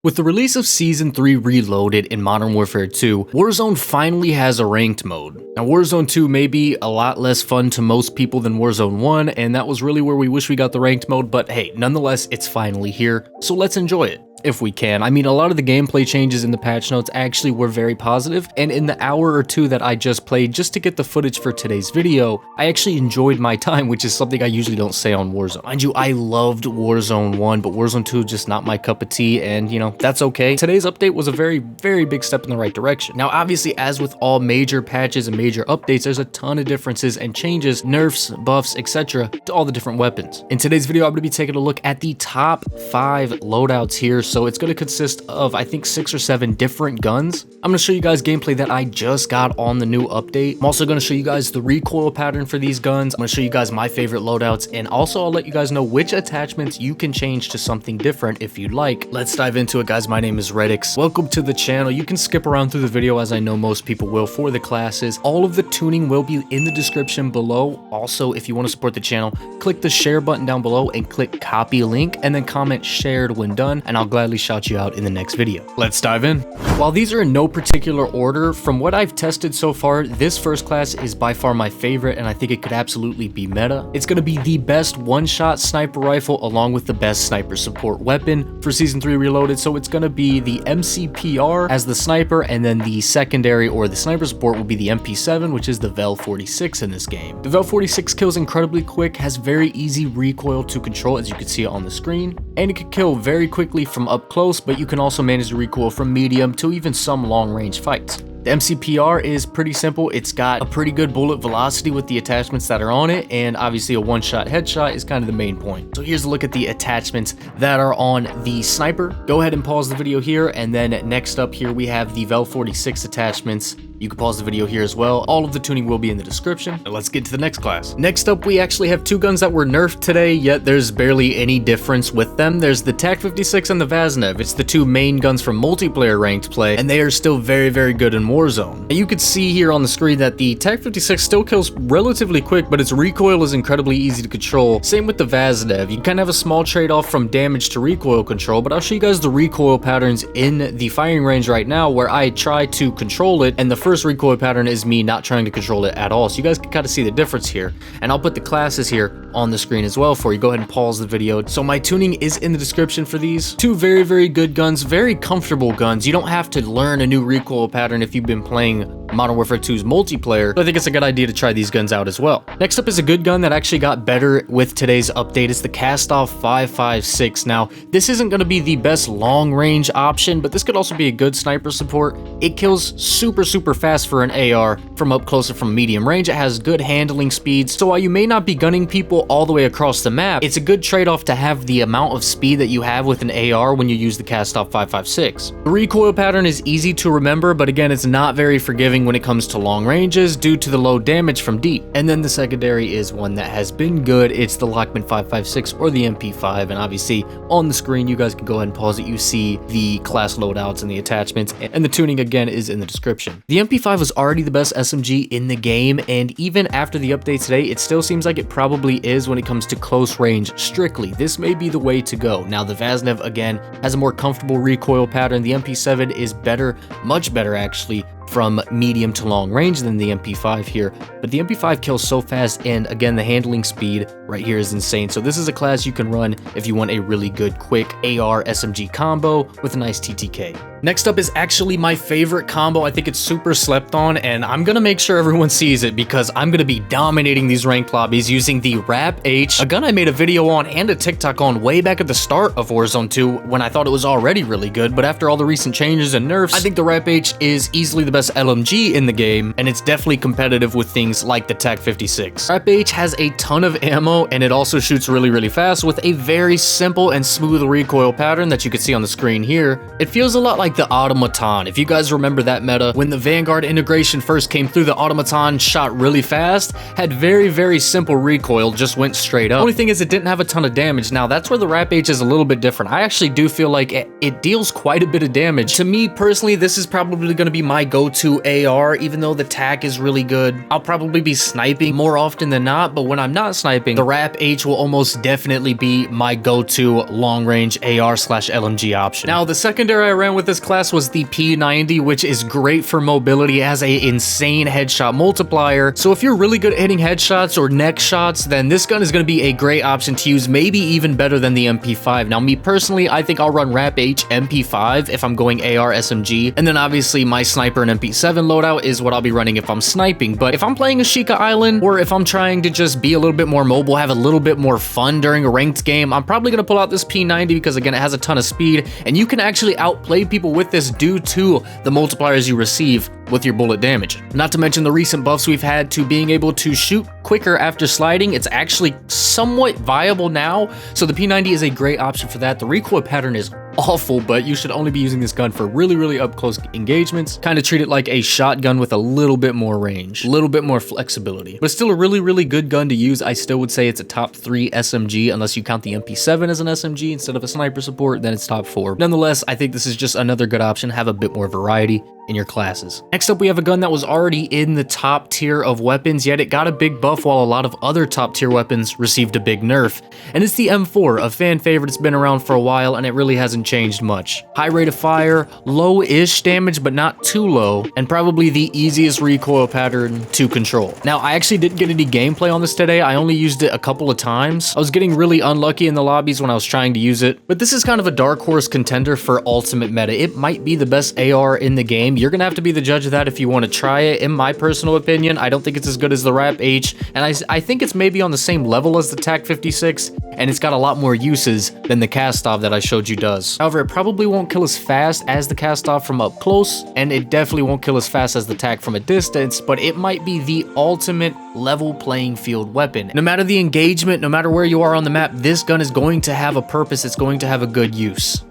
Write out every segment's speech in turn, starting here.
With the release of Season 3 Reloaded in Modern Warfare 2, Warzone finally has a ranked mode. Now Warzone 2 may be a lot less fun to most people than Warzone 1, and that was really where we wish we got the ranked mode, but hey, nonetheless, it's finally here, so let's enjoy it. If we can. I mean, a lot of the gameplay changes in the patch notes actually were very positive, and in the hour or two that I just played just to get the footage for today's video, I actually enjoyed my time, which is something I usually don't say on Warzone. Mind you, I loved Warzone 1, but Warzone 2 just not my cup of tea, and you know, that's okay. Today's update was a very big step in the right direction. Now, obviously, as with all major patches and major updates, there's a ton of differences and changes, nerfs, buffs, etc. to all the different weapons. In today's video, I'm going to be taking a look at the top 5 loadouts here. So it's going to consist of, I think, 6 or 7 different guns. I'm going to show you guys gameplay that I just got on the new update. I'm also going to show you guys the recoil pattern for these guns. I'm going to show you guys my favorite loadouts, and also I'll let you guys know which attachments you can change to something different if you'd like. Let's dive into it, guys. My name is Rehtycs. Welcome to the channel. You can skip around through the video, as I know most people will, for the classes. All of the tuning will be in the description below. Also, if you want to support the channel, click the share button down below and click copy link, and then comment shared when done, and I'll gladly shout you out in the next video. Let's dive in. While these are in no particular order, from what I've tested so far, this first class is by far my favorite, and I think it could absolutely be meta. It's going to be the best one-shot sniper rifle along with the best sniper support weapon for Season 3 Reloaded, so it's going to be the MCPR as the sniper, and then the secondary or the sniper support will be the MP7, which is the Vel 46 in this game. The Vel 46 kills incredibly quick, has very easy recoil to control, as you can see on the screen, and it can kill very quickly from up close, but you can also manage the recoil from medium to even some long-range fights. The MCPR is pretty simple. It's got a pretty good bullet velocity with the attachments that are on it, and obviously a one-shot headshot is kind of the main point. So here's a look at the attachments that are on the sniper. Go ahead and pause the video here, and then next up here we have the Vel 46 attachments. You can pause the video here as well. All of the tuning will be in the description. Now let's get to the next class. Next up, we actually have 2 guns that were nerfed today, yet there's barely any difference with them. There's the TAC 56 and the Vaznev. It's the 2 main guns for multiplayer ranked play, and they are still very good in Warzone. Now you can see here on the screen that the TAC 56 still kills relatively quick, but its recoil is incredibly easy to control. Same with the Vaznev. You kind of have a small trade-off from damage to recoil control, but I'll show you guys the recoil patterns in the firing range right now, where I try to control it, and the first recoil pattern is me not trying to control it at all. So you guys can kind of see the difference here, and I'll put the classes here on the screen as well for you. Go ahead and pause the video. So my tuning is in the description for these. 2 very good guns, very comfortable guns. You don't have to learn a new recoil pattern if you've been playing Modern Warfare 2's multiplayer, so I think it's a good idea to try these guns out as well. Next up is a good gun that actually got better with today's update. It's the Kastov 556. Now, this isn't going to be the best long-range option, but this could also be a good sniper support. It kills super fast for an AR from up close or from medium range. It has good handling speeds, so while you may not be gunning people all the way across the map, it's a good trade-off to have the amount of speed that you have with an AR when you use the Kastov 556. The recoil pattern is easy to remember, but again, it's not very forgiving when it comes to long ranges due to the low damage from deep. And then the secondary is one that has been good. It's the Lockman 556 or the MP5, and obviously on the screen you guys can go ahead and pause it. You see the class loadouts and the attachments, and the tuning again is in the description. The MP5 was already the best SMG in the game, and even after the update today, it still seems like it probably is when it comes to close range strictly. This may be the way to go. Now the Vaznev again has a more comfortable recoil pattern. The MP7 is better, much better actually, from medium to long range than the MP5 here, but the MP5 kills so fast, and again the handling speed right here is insane. So this is a class you can run if you want a really good quick AR SMG combo with a nice TTK. Next up is actually my favorite combo. I think it's super slept on, and I'm gonna make sure everyone sees it because I'm gonna be dominating these ranked lobbies using the Rapp H, a gun I made a video on and a TikTok on way back at the start of Warzone 2 when I thought it was already really good, but after all the recent changes and nerfs, I think the Rapp H is easily the best LMG in the game, and it's definitely competitive with things like the TAC 56. Rapp H has a ton of ammo, and it also shoots really fast with a very simple and smooth recoil pattern that you can see on the screen here. It feels a lot like the automaton. If you guys remember that meta, when the Vanguard integration first came through, the automaton shot really fast, had very simple recoil, just went straight up. Only thing is it didn't have a ton of damage. Now that's where the Rapp H is a little bit different. I actually do feel like it deals quite a bit of damage. To me personally, this is probably going to be my go go-to AR, even though the tac is really good. I'll probably be sniping more often than not, but when I'm not sniping, the Rapp H will almost definitely be my go-to long-range AR/LMG option. Now, the secondary I ran with this class was the P90, which is great for mobility. It has an insane headshot multiplier. So if you're really good at hitting headshots or neck shots, then this gun is going to be a great option to use, maybe even better than the MP5. Now, me personally, I think I'll run Rapp H MP5 if I'm going AR SMG, and then obviously my sniper and MP7 loadout is what I'll be running if I'm sniping. But if I'm playing Ashika Island, or if I'm trying to just be a little bit more mobile, have a little bit more fun during a ranked game, I'm probably going to pull out this P90 because, again, it has a ton of speed, and you can actually outplay people with this due to the multipliers you receive with your bullet damage. Not to mention the recent buffs we've had to being able to shoot quicker after sliding. It's actually somewhat viable now, so the P90 is a great option for that. The recoil pattern is awful, but you should only be using this gun for really up close engagements. Kind of treat it like a shotgun with a little bit more range, a little bit more flexibility, but still a really good gun to use. I still would say it's a top 3 SMG, unless you count the MP7 as an SMG instead of a sniper support, then it's top 4. Nonetheless, I think this is just another good option. Have a bit more variety in your classes. Next up, we have a gun that was already in the top tier of weapons, yet it got a big buff while a lot of other top tier weapons received a big nerf, and it's the M4, a fan favorite. It's been around for a while and it really hasn't changed much. High rate of fire, low-ish damage but not too low, and probably the easiest recoil pattern to control. Now, I actually didn't get any gameplay on this today. I only used it a couple of times. I was getting really unlucky in the lobbies when I was trying to use it, but this is kind of a dark horse contender for ultimate meta. It might be the best AR in the game. You're gonna have to be the judge of that if you want to try it. In my personal opinion, I don't think it's as good as the Rapp H, and I think it's maybe on the same level as the TAC 56, and it's got a lot more uses than the Kastov that I showed you does. However, it probably won't kill as fast as the Kastov from up close, and it definitely won't kill as fast as the TAC from a distance, but it might be the ultimate level playing field weapon. No matter the engagement, no matter where you are on the map, this gun is going to have a purpose. It's going to have a good use.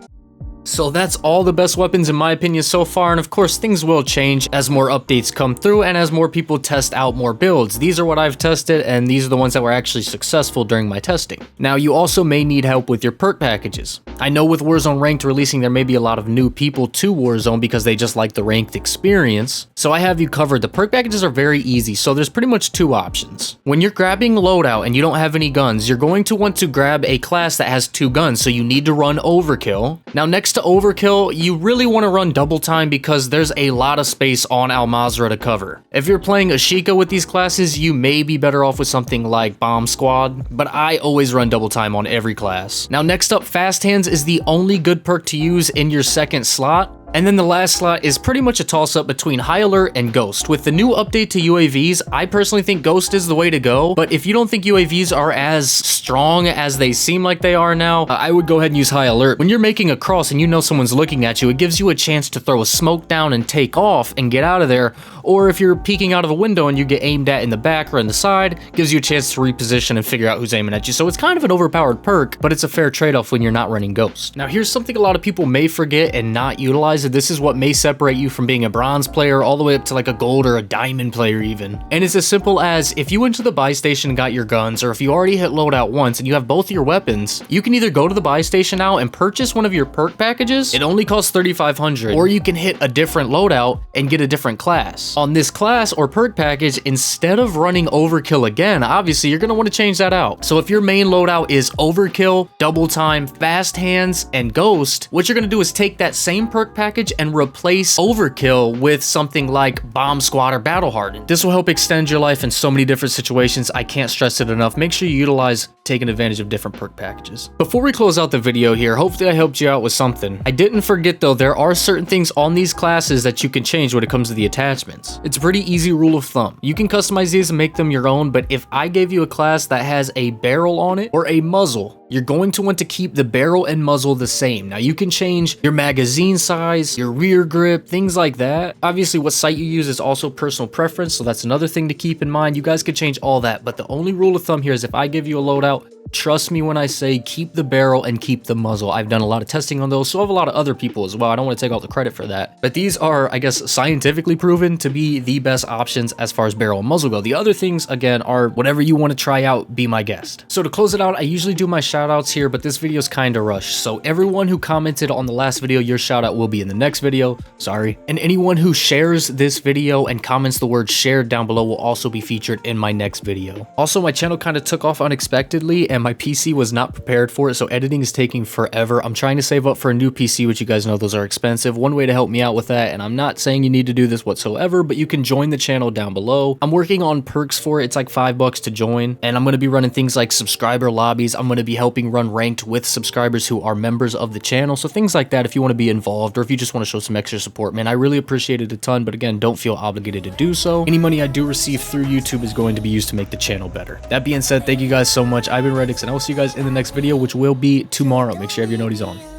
So that's all the best weapons in my opinion so far, and of course things will change as more updates come through and as more people test out more builds. These are what I've tested, and these are the ones that were actually successful during my testing. Now, you also may need help with your perk packages. I know with Warzone Ranked releasing, there may be a lot of new people to Warzone because they just like the ranked experience, so I have you covered. The perk packages are very easy, so there's pretty much 2 options. When you're grabbing loadout and you don't have any guns, you're going to want to grab a class that has 2 guns, so you need to run overkill. Now, next to overkill, you really want to run double time because there's a lot of space on Al Mazrah to cover. If you're playing Ashika with these classes, you may be better off with something like Bomb Squad, but I always run double time on every class. Now, next up, Fast Hands is the only good perk to use in your second slot. And then the last slot is pretty much a toss-up between High Alert and Ghost. With the new update to UAVs, I personally think Ghost is the way to go, but if you don't think UAVs are as strong as they seem like they are now, I would go ahead and use High Alert. When you're making a cross and you know someone's looking at you, it gives you a chance to throw a smoke down and take off and get out of there, or if you're peeking out of a window and you get aimed at in the back or in the side, gives you a chance to reposition and figure out who's aiming at you. So it's kind of an overpowered perk, but it's a fair trade-off when you're not running Ghost. Now, here's something a lot of people may forget and not utilize, and this is what may separate you from being a bronze player all the way up to like a gold or a diamond player even. And it's as simple as, if you went to the buy station and got your guns, or if you already hit loadout once and you have both of your weapons, you can either go to the buy station now and purchase one of your perk packages. It only costs 3,500, or you can hit a different loadout and get a different class. On this class or perk package, instead of running overkill again, obviously you're going to want to change that out. So if your main loadout is overkill, double time, fast hands, and ghost, what you're going to do is take that same perk package and replace overkill with something like Bomb Squad or Battle Hardened. This will help extend your life in so many different situations. I can't stress it enough. Make sure you utilize taking advantage of different perk packages. Before we close out the video here, hopefully I helped you out with something. I didn't forget though, there are certain things on these classes that you can change when it comes to the attachments. It's a pretty easy rule of thumb. You can customize these and make them your own, but if I gave you a class that has a barrel on it or a muzzle, you're going to want to keep the barrel and muzzle the same. Now, you can change your magazine size, your rear grip, things like that. Obviously, what sight you use is also personal preference, so that's another thing to keep in mind. You guys can change all that, but the only rule of thumb here is if I give you a loadout Trust me when I say keep the barrel and keep the muzzle. I've done a lot of testing on those, so have a lot of other people as well. I don't want to take all the credit for that. But these are, I guess, scientifically proven to be the best options as far as barrel and muzzle go. The other things, again, are whatever you want to try out, be my guest. So to close it out, I usually do my shout outs here, but this video is kind of rushed. So everyone who commented on the last video, your shout out will be in the next video. Sorry. And anyone who shares this video and comments the word shared down below will also be featured in my next video. Also, my channel kind of took off unexpectedly and my PC was not prepared for it, so editing is taking forever. I'm trying to save up for a new PC, which you guys know those are expensive. One way to help me out with that, and I'm not saying you need to do this whatsoever, but you can join the channel down below. I'm working on perks for it. It's like $5 to join, and I'm going to be running things like subscriber lobbies. I'm going to be helping run ranked with subscribers who are members of the channel, so things like that if you want to be involved or if you just want to show some extra support, man. I really appreciate it a ton, but again, don't feel obligated to do so. Any money I do receive through YouTube is going to be used to make the channel better. That being said, thank you guys so much. I've been Rehtycs, and I will see you guys in the next video, which will be tomorrow. Make sure you have your noties on.